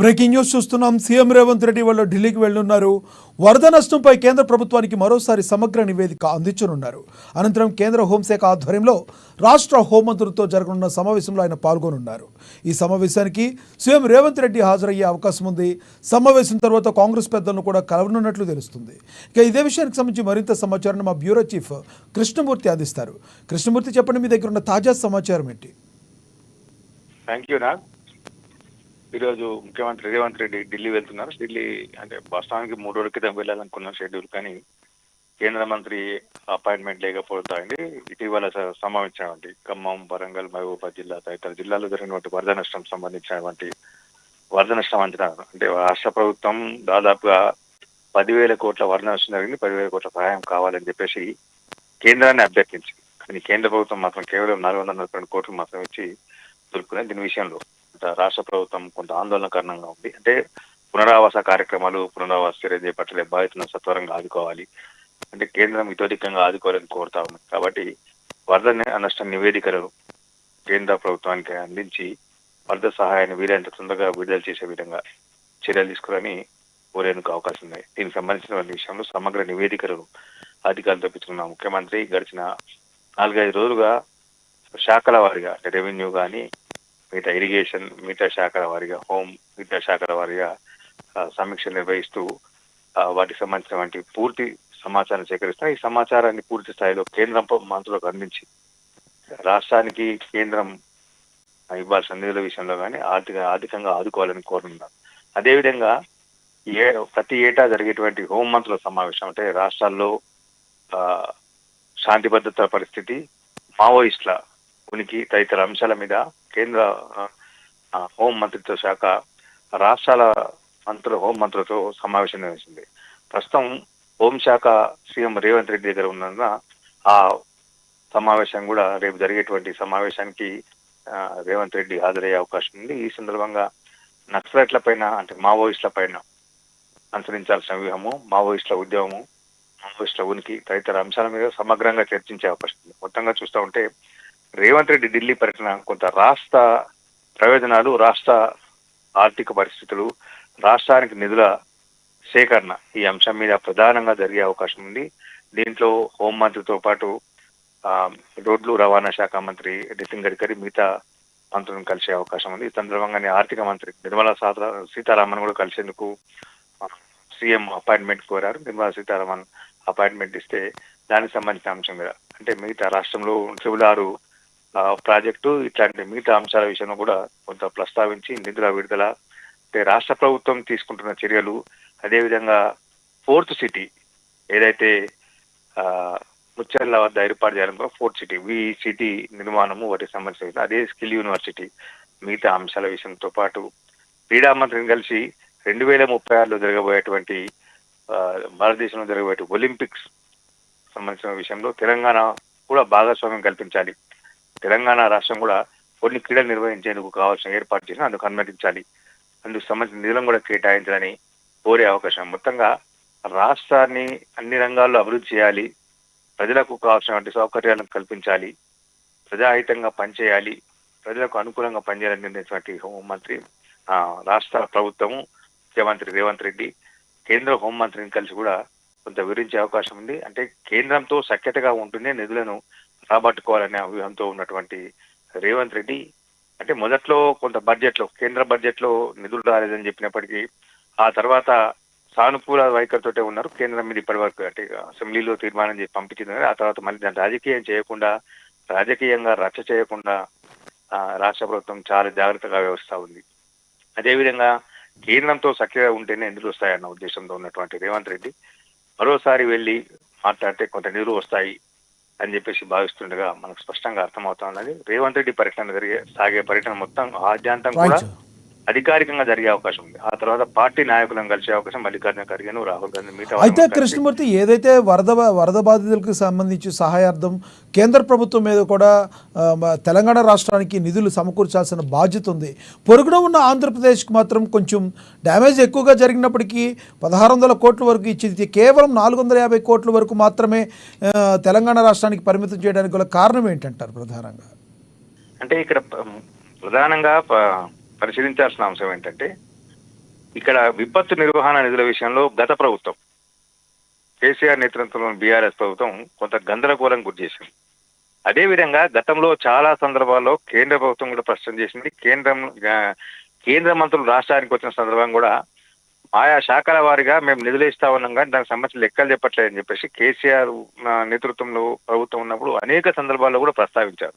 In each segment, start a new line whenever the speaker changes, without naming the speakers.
Breaking news చూస్తున్నాం. CM Revanth Reddy వాళ్ళు ఢిల్లీకి వెళ్తున్నారు. వరద నష్టంపై కేంద్ర ప్రభుత్వానికి మరోసారి సమగ్ర నివేదిక అందించనున్నారు. అనంతరం కేంద్ర హోంశాఖ ఆధ్వర్యంలో రాష్ట్ర హోంమంత్రులతో జరగనున్న సమావేశంలో ఆయన పాల్గొనున్నారు. ఈ సమావేశానికి సీఎం రేవంత్ రెడ్డి హాజరయ్యే అవకాశం ఉంది. సమావేశం తర్వాత కాంగ్రెస్ పెద్దలను కూడా కలవనున్నట్లు తెలుస్తుంది. ఇక ఇదే విషయానికి సంబంధించి మరింత సమాచారాన్ని మా బ్యూరో చీఫ్ కృష్ణమూర్తి అందిస్తారు. కృష్ణమూర్తి, చెప్పండి, మీ దగ్గర ఉన్న తాజా సమాచారం ఏంటి?
Thank you Nag. ఈరోజు ముఖ్యమంత్రి రేవంత్ రెడ్డి ఢిల్లీ వెళ్తున్నారు. ఢిల్లీ అంటే వాస్తవానికి 3 రోజుల క్రితం వెళ్ళాలనుకున్న షెడ్యూల్, కానీ కేంద్ర మంత్రి అపాయింట్మెంట్ లేకపోతాయండి. ఇటీవల సమావేశమైనటువంటి ఖమ్మం, వరంగల్, మహబూబాబాద్ జిల్లా తదితర జిల్లాలో జరిగినటువంటి వరద నష్టం సంబంధించినటువంటి వరద నష్టం అంచనా అంటే రాష్ట్ర ప్రభుత్వం దాదాపుగా 10,000 కోట్ల వరద నష్టం జరిగింది, 10,000 కోట్ల సహాయం కావాలని చెప్పేసి కేంద్రాన్ని అభ్యర్థించింది. కానీ కేంద్ర ప్రభుత్వం మాత్రం కేవలం 442 కోట్లు మాత్రం ఇచ్చి దొరుకుతున్నాయి. దీని విషయంలో రాష్ట్ర ప్రభుత్వం కొంత ఆందోళనకరంగా ఉంది. అంటే పునరావాస కార్యక్రమాలు, పునరావాస చర్య చేపట్టలే బాధితులను సత్వరంగా ఆదుకోవాలి అంటే కేంద్రం ఇతోధికంగా ఆదుకోవాలని కోరుతా ఉంది. కాబట్టి వరద నష్ట నివేదికలను కేంద్ర ప్రభుత్వానికి అందించి వరద సహాయాన్ని వీలైనంత తొందరగా విడుదల చేసే విధంగా చర్యలు తీసుకోవాలని కోరేందుకు అవకాశం ఉంది. దీనికి సంబంధించిన విషయంలో సమగ్ర నివేదికలను అధికారులు తెప్పించుకున్న ముఖ్యమంత్రి గడిచిన 4-5 రోజులుగా శాఖల వారిగా అంటే రెవెన్యూ కానీ, మిగతా ఇరిగేషన్, మిగతా శాఖల వారిగా హోం, మిగతా శాఖల వారిగా సమీక్ష నిర్వహిస్తూ వాటికి సంబంధించినటువంటి పూర్తి సమాచారం సేకరిస్తారు. ఈ సమాచారాన్ని పూర్తి స్థాయిలో కేంద్రం మంత్రులకు అందించి రాష్ట్రానికి కేంద్రం ఇవ్వాల్సిన నిధుల విషయంలో కానీ ఆర్థికంగా ఆదుకోవాలని కోరుతున్నారు. అదేవిధంగా ప్రతి ఏటా జరిగేటువంటి హోం మంత్రుల సమావేశం అంటే రాష్ట్రాల్లో శాంతి భద్రతా పరిస్థితి, మావోయిస్టుల ఉనికి తదితర అంశాల మీద కేంద్ర హోం మంత్రిత్వ శాఖ రాష్ట్రాల హోం మంత్రులతో సమావేశం నిర్వహించింది. ప్రస్తుతం హోంశాఖ సీఎం రేవంత్ రెడ్డి దగ్గర ఉన్నందున ఆ సమావేశం కూడా రేపు జరిగేటువంటి సమావేశానికి రేవంత్ రెడ్డి హాజరయ్యే అవకాశం ఉంది. ఈ సందర్భంగా నక్సలైట్ల పైన అంటే మావోయిస్టుల పైన అనుసరించాల్సిన వ్యూహము, మావోయిస్టుల ఉద్యమము, మావోయిస్టుల ఉనికి తదితర అంశాల మీద సమగ్రంగా చర్చించే అవకాశం ఉంది. మొత్తంగా చూస్తూ ఉంటే రేవంత్ రెడ్డి ఢిల్లీ పర్యటన కొంత రాష్ట్ర ప్రయోజనాలు, రాష్ట్ర ఆర్థిక పరిస్థితులు, రాష్ట్రానికి నిధుల సేకరణ ఈ అంశం మీద ప్రధానంగా జరిగే అవకాశం ఉంది. దీంట్లో హోంమంత్రితో పాటు రోడ్లు రవాణా శాఖ మంత్రి నితిన్ గడ్కరీ మిగతా మంత్రులను కలిసే అవకాశం ఉంది. ఈ సందర్భంగానే ఆర్థిక మంత్రి నిర్మలా సీతారామన్ కూడా కలిసేందుకు సీఎం అపాయింట్మెంట్ కోరారు. నిర్మలా సీతారామన్ అపాయింట్మెంట్ ఇస్తే దానికి సంబంధించిన అంశం మీద అంటే మిగతా రాష్ట్రంలో 6 ప్రాజెక్టు ఇట్లాంటి మిగతా అంశాల విషయంలో కూడా కొంత ప్రస్తావించి నిధుల విడుదల అంటే రాష్ట్ర ప్రభుత్వం తీసుకుంటున్న చర్యలు, అదేవిధంగా 4th సిటీ ఏదైతే ముచ్చర్ల వద్ద ఏర్పాటు చేయాలనుకో 4th సిటీ ఈ సిటీ నిర్మాణము వాటికి సంబంధించిన అదే స్కిల్ యూనివర్సిటీ మిగతా అంశాల విషయంతో పాటు క్రీడా మంత్రిని కలిసి 2036లో జరగబోయేటువంటి భారతదేశంలో జరగబోయే ఒలింపిక్స్ సంబంధించిన విషయంలో తెలంగాణ కూడా భాగస్వామ్యం కల్పించాలి, తెలంగాణ రాష్ట్రం కూడా కొన్ని క్రీడలు నిర్వహించేందుకు కావాల్సిన ఏర్పాటు చేసి అందుకు అనుమతించాలి, అందుకు సంబంధించిన నిధులను కూడా కేటాయించాలని కోరే అవకాశం. మొత్తంగా రాష్ట్రాన్ని అన్ని రంగాల్లో అభివృద్ధి చేయాలి, ప్రజలకు కావాల్సినటువంటి సౌకర్యాలను కల్పించాలి, ప్రజాహితంగా పనిచేయాలి, ప్రజలకు అనుకూలంగా పనిచేయాలని నిర్ణయించినటువంటి హోంమంత్రి రాష్ట్ర ప్రభుత్వము ముఖ్యమంత్రి రేవంత్ రెడ్డి కేంద్ర హోంమంత్రిని కలిసి కూడా కొంత వివరించే అవకాశం ఉంది. అంటే కేంద్రంతో సఖ్యతగా ఉంటూనే నిధులను రాబట్టుకోవాలనే వ్యూహంతో ఉన్నటువంటి రేవంత్ రెడ్డి అంటే మొదట్లో కొంత బడ్జెట్లో కేంద్ర బడ్జెట్లో నిధులు రాలేదని చెప్పినప్పటికీ ఆ తర్వాత సానుకూల వైఖరితోటే ఉన్నారు. కేంద్రం మీద ఇప్పటి వరకు అంటే అసెంబ్లీలో తీర్మానం చేసి పంపించింది. ఆ తర్వాత మళ్ళీ దాన్ని రాజకీయం చేయకుండా, రాజకీయంగా రచ్చ చేయకుండా రాష్ట్ర ప్రభుత్వం చాలా జాగ్రత్తగా వ్యవహరిస్తూ ఉంది. అదేవిధంగా కేంద్రంతో సఖ్యగా ఉంటేనే నిధులు వస్తాయన్న ఉద్దేశంతో ఉన్నటువంటి రేవంత్ రెడ్డి మరోసారి వెళ్ళి మాట్లాడితే కొంత నిధులు వస్తాయి అని చెప్పేసి భావిస్తుండగా మనకు స్పష్టంగా అర్థమవుతా ఉన్నది. రేవంత్ రెడ్డి సాగే పర్యటన మొత్తం ఆద్యాంతం కూడా అధికారికంగా జరిగే అవకాశం ఉంది. ఆ తర్వాత పార్టీ నాయకులను కలిసే అవకాశం మల్లికార్జున ఖర్గే, రాహుల్ గాంధీ మిగతా.
అయితే కృష్ణమూర్తి, ఏదైతే వరద బాధితులకు సంబంధించి సహాయార్థం కేంద్ర ప్రభుత్వం మీద కూడా తెలంగాణ రాష్ట్రానికి నిధులు సమకూర్చాల్సిన బాధ్యత ఉంది. పొరుగున ఉన్న ఆంధ్రప్రదేశ్కి మాత్రం కొంచెం డ్యామేజ్ ఎక్కువగా జరిగినప్పటికీ 1,600 కోట్ల వరకు ఇచ్చింది, కేవలం 450 కోట్ల వరకు మాత్రమే తెలంగాణ రాష్ట్రానికి పరిమితం చేయడానికి గల కారణం ఏంటంటారు ప్రధానంగా?
అంటే ఇక్కడ ప్రధానంగా పరిశీలించాల్సిన అంశం ఏంటంటే ఇక్కడ విపత్తు నిర్వహణ నిధుల విషయంలో గత ప్రభుత్వం కేసీఆర్ నేతృత్వంలోని బీఆర్ఎస్ ప్రభుత్వం కొంత గందరగోళం గురి చేసింది. అదేవిధంగా గతంలో చాలా సందర్భాల్లో కేంద్ర ప్రభుత్వం కూడా ప్రశ్న చేసింది. కేంద్ర మంత్రులు రాష్ట్రానికి వచ్చిన సందర్భం కూడా ఆయా శాఖల వారిగా మేము నిధులు ఇస్తా ఉన్నాం కానీ దానికి సంబంధించిన లెక్కలు చెప్పట్లేదని చెప్పేసి కేసీఆర్ నేతృత్వంలో ప్రభుత్వం ఉన్నప్పుడు అనేక సందర్భాల్లో కూడా ప్రస్తావించారు.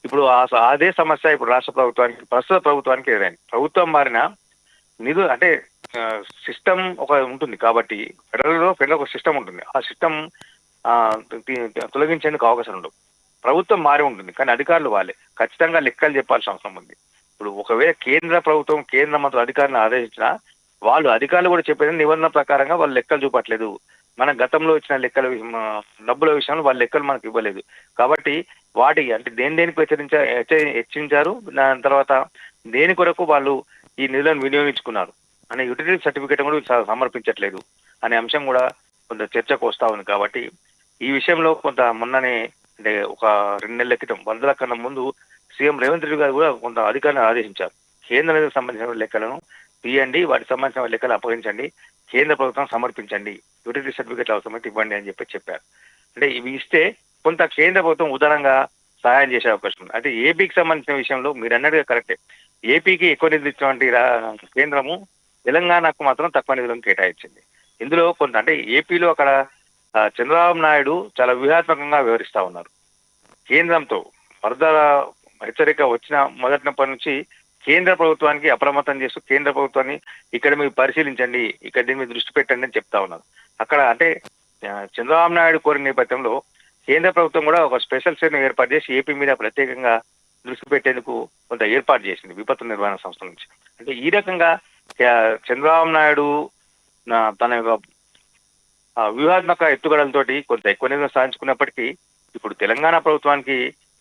ఇప్పుడు అదే సమస్య ఇప్పుడు రాష్ట్ర ప్రభుత్వానికి, ప్రస్తుత ప్రభుత్వానికి ఎదురైంది. ప్రభుత్వం మారిన నిధులు అంటే సిస్టమ్ ఒక ఉంటుంది కాబట్టి ఫెడరల్ ఒక సిస్టమ్ ఉంటుంది. ఆ సిస్టమ్ తొలగించేందుకు అవకాశం ఉండవు. ప్రభుత్వం మారి ఉంటుంది కానీ అధికారులు వాళ్ళే ఖచ్చితంగా లెక్కలు చెప్పాల్సిన అవసరం ఉంది. ఇప్పుడు ఒకవేళ కేంద్ర ప్రభుత్వం కేంద్ర మంత్రులు అధికారులను ఆదేశించినా వాళ్ళు అధికారులు కూడా చెప్పేది నిబంధన ప్రకారంగా వాళ్ళు లెక్కలు చూపట్లేదు. మన గతంలో ఇచ్చిన లెక్కల డబ్బుల విషయంలో వాళ్ళ లెక్కలు మనకు ఇవ్వలేదు. కాబట్టి వాటి అంటే దేనికి హెచ్చరించారు, దాని తర్వాత దేని కొరకు వాళ్ళు ఈ నిధులను వినియోగించుకున్నారు అనే యూటిలిటీ సర్టిఫికేట్ కూడా సమర్పించట్లేదు అనే అంశం కూడా కొంత చర్చకు వస్తా ఉంది. కాబట్టి ఈ విషయంలో కొంత మొన్ననే అంటే ఒక 2 నెలల క్రితం వరదల కన్నా ముందు సీఎం రేవంత్ రెడ్డి గారు కూడా కొంత అధికారులను ఆదేశించారు. కేంద్ర నిధులకు సంబంధించిన లెక్కలను తీయండి, వాటికి సంబంధించిన లెక్కలు అప్పగించండి, కేంద్ర ప్రభుత్వం సమర్పించండి, యూటిలిటీ సర్టిఫికేట్లు అవసరమైతే ఇవ్వండి అని చెప్పారు. అంటే ఇవి ఇస్తే కొంత కేంద్ర ప్రభుత్వం ఉదారంగా సహాయం చేసే అవకాశం ఉంది. అయితే ఏపీకి సంబంధించిన విషయంలో మీరు అన్నట్టుగా కరెక్టే. ఏపీకి ఎక్కువ నిధులు ఇచ్చినటువంటి కేంద్రము తెలంగాణకు మాత్రం తక్కువ నిధులను కేటాయించింది. ఇందులో కొంత అంటే ఏపీలో అక్కడ చంద్రబాబు నాయుడు చాలా వ్యూహాత్మకంగా వ్యవహరిస్తా ఉన్నారు. కేంద్రంతో వరద హెచ్చరిక వచ్చిన మొదటినప్పటి నుంచి కేంద్ర ప్రభుత్వానికి అప్రమత్తం చేస్తూ కేంద్ర ప్రభుత్వాన్ని ఇక్కడ మీరు పరిశీలించండి, ఇక్కడ దీని మీద దృష్టి పెట్టండి అని చెప్తా ఉన్నారు. అక్కడ అంటే చంద్రబాబు నాయుడు కోరిన నేపథ్యంలో కేంద్ర ప్రభుత్వం కూడా ఒక స్పెషల్ సెల్ ఏర్పాటు చేసి ఏపీ మీద ప్రత్యేకంగా దృష్టి పెట్టేందుకు కొంత ఏర్పాటు చేసింది విపత్తు నిర్వహణ సంస్థ నుంచి. అంటే ఈ రకంగా చంద్రబాబు నాయుడు తన యొక్క వ్యూహాత్మక ఎత్తుగడలతోటి కొంత ఎక్కువ నిధులు సాధించుకున్నప్పటికీ ఇప్పుడు తెలంగాణ ప్రభుత్వానికి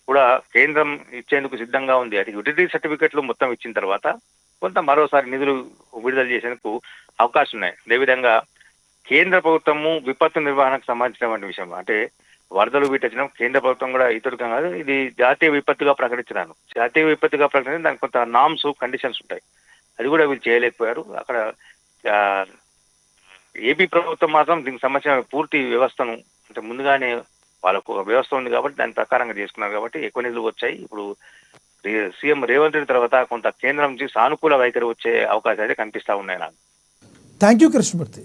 కూడా కేంద్రం ఇచ్చేందుకు సిద్ధంగా ఉంది. అది యూటిలిటీ సర్టిఫికెట్లు మొత్తం ఇచ్చిన తర్వాత కొంత మరోసారి నిధులు విడుదల చేసేందుకు అవకాశం ఉన్నాయి. అదేవిధంగా కేంద్ర ప్రభుత్వము విపత్తు నిర్వహణకు సంబంధించినటువంటి విషయం అంటే వరదలు వీటొచ్చిన కేంద్ర ప్రభుత్వం కూడా ఇతరుగా కాదు, ఇది జాతీయ విపత్తుగా ప్రకటించినాను. జాతీయ విపత్తుగా ప్రకటించి దానికి కొంత నామ్స్ కండిషన్స్ ఉంటాయి. అది కూడా వీళ్ళు చేయలేకపోయారు. అక్కడ ఏపీ ప్రభుత్వం మాత్రం దీనికి సంబంధించిన పూర్తి వ్యవస్థను అంటే ముందుగానే వాళ్ళకు ఒక వ్యవస్థ ఉంది కాబట్టి దాని ప్రకారంగా చేసుకున్నారు కాబట్టి ఎక్కువ నిధులు వచ్చాయి. ఇప్పుడు సీఎం రేవంత్ రెడ్డి తర్వాత కొంత కేంద్రం నుంచి సానుకూల వైఖరి వచ్చే అవకాశాలు అయితే కనిపిస్తా ఉన్నాయి నాకు.
Thank you Krishnamurthy.